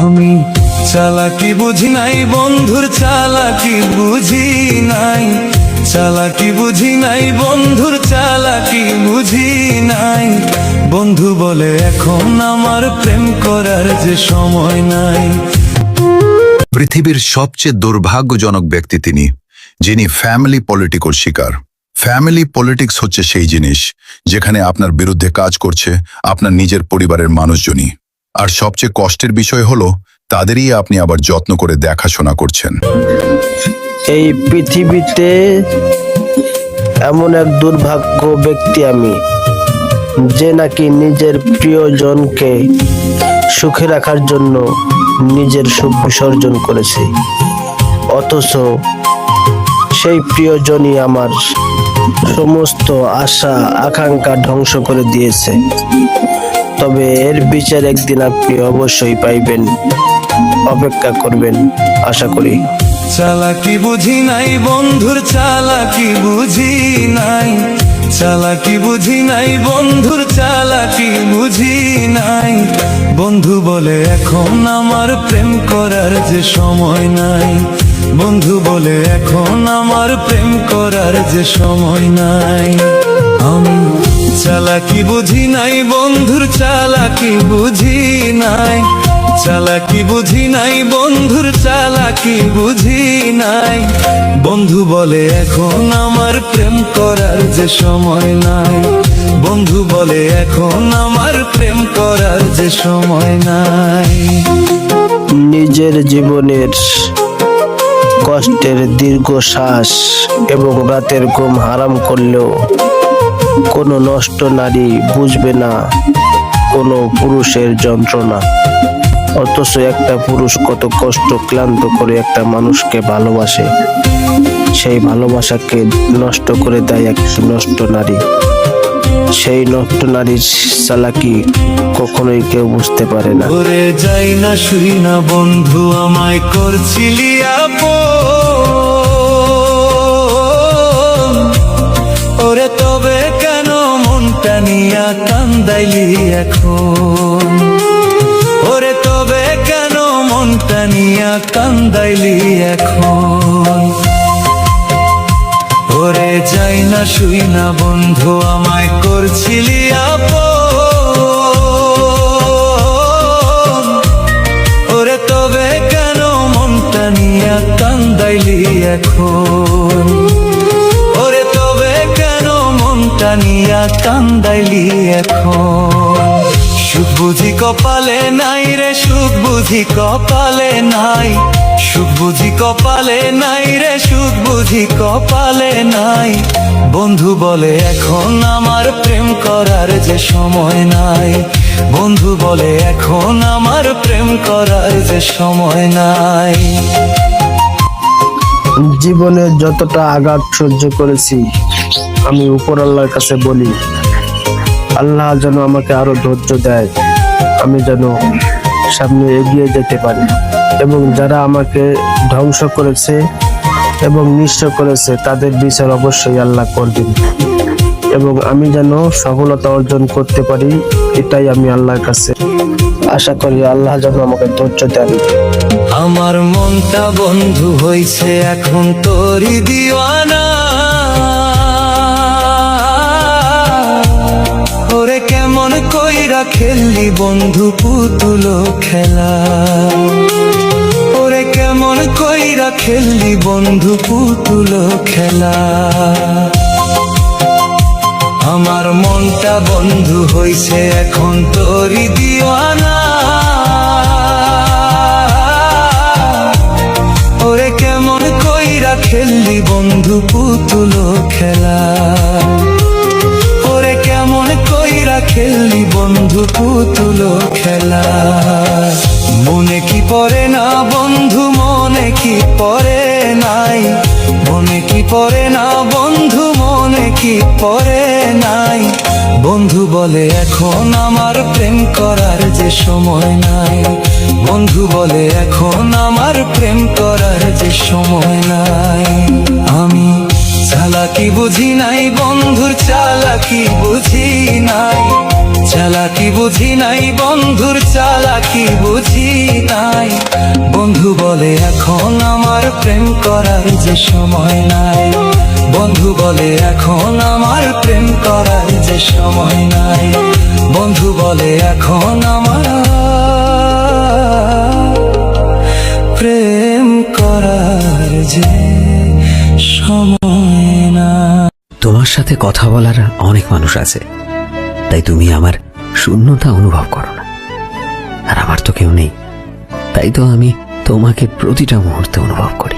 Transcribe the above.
আমি চালাকি বুঝি নাই বন্ধুর চালাকি বুঝি নাই, চালাকি বুঝি নাই বন্ধুর চালাকি বুঝি নাই। বন্ধু বলে এখন আমার প্রেম করার যে সময় নাই। পৃথিবীর সবচেয়ে দুর্ভাগ্যজনক ব্যক্তি তিনি, যিনি ফ্যামিলি পলিটিক্যাল শিকার। ফ্যামিলি পলিটিক্স হচ্ছে সেই জিনিস যেখানে আপনার বিরুদ্ধে কাজ করছে আপনার নিজের পরিবারের মানুষজনই, আর সবচেয়ে কষ্টের বিষয় হলো তাদেরই আপনি আবার যত্ন করে দেখাশোনা করছেন। এই পৃথিবীতে এমন এক দুর্ভাগ্য ব্যক্তি আমি, যে নাকি নিজের প্রিয়জনকে সুখে রাখার জন্য নিজের সুখ বিসর্জন করেছে, অথচ সেই প্রিয়জনই আমার সমস্ত আশা আকাঙ্ক্ষা ধ্বংস করে দিয়েছে। তবে এর বিচার একদিন আপনি অবশ্যই পাইবেন, অপেক্ষা করবেন আশা করি। চালাকি বুঝি নাই বন্ধুর চালাকি বুঝি নাই, চালাকি বুঝি নাই বন্ধুর চালাকি বুঝি নাই। বন্ধু বলে এখন আমার প্রেম করার যে সময় নাই, বন্ধু বলে এখন আমার প্রেম করার যে সময় নাই। আমি চালাকি বুঝি নাই বন্ধুর চালাকি বুঝি নাই, চালাকি বুঝি নাই বন্ধুর চালাকি বুঝি নাই। বন্ধু বলে এখন আমার প্রেম করার যে সময় নাই, বন্ধু বলে এখন আমার প্রেম করার যে সময় নাই। নিজের জীবনের কষ্টের দীর্ঘশ্বাস এবং রাতের ঘুম হারাম করলেও কোনো নষ্ট নারী বুঝবে না কোনো পুরুষের যন্ত্রণা। অথচ একটা পুরুষ কত কষ্ট ক্লান্ত করে একটা মানুষকে ভালোবাসে, সেই ভালোবাসাকে নষ্ট করে দেয় এক নষ্ট নারী। সেই নষ্ট নারীর চালাকি কখনোই কেউ বুঝতে পারে না। ওরে যাই না শুই না বন্ধু আমায় করছিলি আপন, ওরে তবে কেন মনটা নিয়া কান্দাইলি এখন, ওরে তবে কেন মনটা নিয়া কান্দাইলি এখন। ওরে যাই না শুই না বন্ধু আমায় করছিলি আপন, ওরে তবে কেন মনটা নিয়া কান্দাইলি এখন, ওরে তবে কেন মনটা নিয়া কান্দাইলি এখন। সুখ বুঝি কপালে নাই রে, সুখ বুঝি কপালে নাই, সুখ বুঝি কপালে নাই রে, সুখ বুঝি কপালে নাই। বন্ধু বলে এখন আমার প্রেম করার যে সময় নাই, বন্ধু বলে এখন আমার প্রেম করার যে সময় নাই। জীবনে যতটা আঘাত সহ্য করেছি, আমি উপর আল্লাহর কাছে বলি আল্লাহ যেন আমাকে আরো ধৈর্য দেয়, আমি যেন সামনে এগিয়ে যেতে পারি, এবং যারা আমাকে ধ্বংস করেছে এবং নিঃস্ব করেছে তাদের বিচার অবশ্যই আল্লাহ করবেন, এবং আমি যেন সফলতা অর্জন করতে পারি, এটাই আমি আল্লাহর কাছে আশা করি। আল্লাহ যেন আমাকে ধৈর্য দেন। আমার মনটা বন্ধু হইছে এখন তোরই দিওয়ানা, ওরে কেমন কইরা খেললি বন্ধু পুতুল খেলা, ওরে কেমন কইরা খেললি বন্ধু পুতুল খেলা। আমার মনটা বন্ধু হইছে এখন তোরই দিওয়ানা, ওরে কেমন কইরা খেললি বন্ধু পুতুল খেলা, ওরে কেমন কইরা খেললি বন্ধু পুতুল খেলা। মনে কি পড়ে না বন্ধু, মনে কি পড়ে নাই, মনে কি পড়ে না বন্ধু, মনে কি পড়ে নাই। বন্ধু বলে এখন আমার প্রেম করার যে সময় নাই, বন্ধু বলে এখন আমার প্রেম করার যে সময় নাই। আমি চালাকি বুঝি নাই বন্ধুর চালাকি বুঝি নাই, চালাকি বুঝি নাই বন্ধুর চালাকি বুঝি নাই। বন্ধু বলে এখন আমার প্রেম করার যে সময় নাই, বন্ধু বলে এখন আমার প্রেম করার যে সময় নাই, বন্ধু বলে এখন আমার প্রেম করার যে সময় না। তোমার সাথে কথা বলার অনেক মানুষ আছে, তাই তুমি আমার শূন্যতা অনুভব করো না। আর আমার তো কেউ নেই, তাই তো আমি তোমাকে প্রতিটা মুহূর্তে অনুভব করি।